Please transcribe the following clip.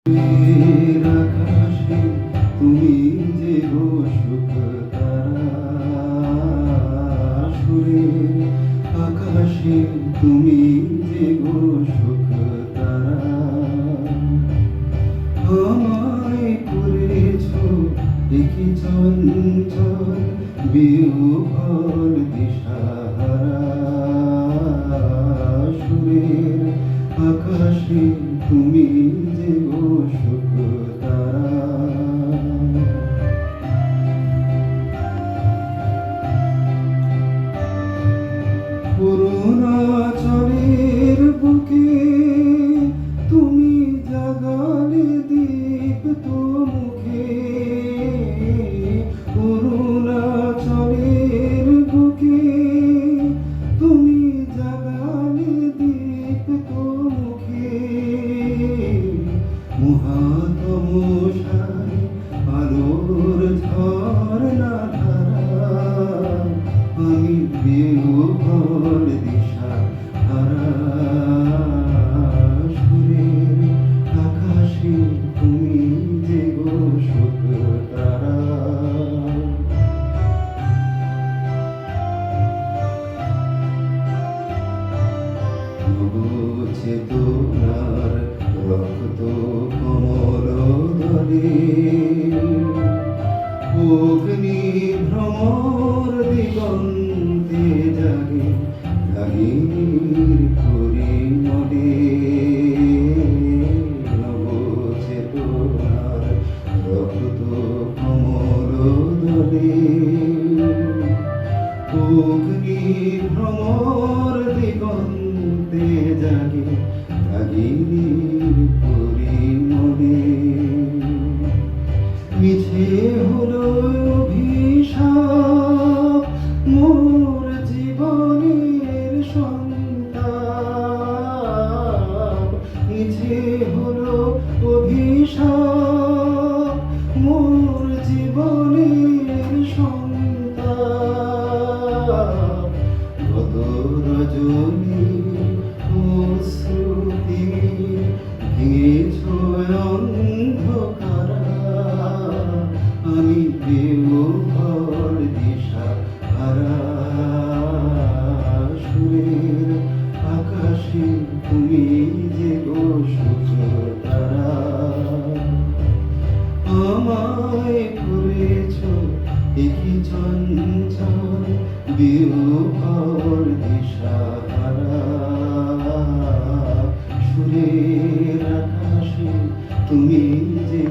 সুরের আকাশে তুমি যে গো সুখ তারা, সুরের আকাশে তুমি যে গো সুখ তারা, আমায় করেছ একই চঞ্চল বিহ্বল দিশাহারা। সুরের আকাশে তুমি যে গো সুখ তারা, অরুণাচলের বুকে তুমি জাগালে দীপ্ত মুখে। অরুণাচলের বুকে তুমি জাগালে দীপ্ত মুখে। মহাতমসায় আলোর ঝর্ণা ধারা, আমি বিহ্বল দিশা হারা। সুরের আকাশে তুমি যে গো সুখ তারা, চেতনার রক্ত কমল দলে, অগ্নি ভ্রমর দিগন্তে জাগে রাগিনীর পরিমলে। নবচেতনার রক্ত কমল দলে, অগ্নি ভ্রমর দিগন্তে জাগে রাগিনীর পরিমলে। মিছে হলো অভিশাপ মোর জীবনের সন্তাপ, মিছে হলো অভিশাপ মোর জীবনের সন্তাপ। গত রজনী শ্রুতি ভেঙেছ অন্ধকারা, আমি বিহ্বল দিশা হারা। সুরের আকাশে তুমি যে গো সুখ তারা, আমায় করেছ একই চঞ্চল বিহ্বল দিশা হারা। সুরের আকাশে তুমি যে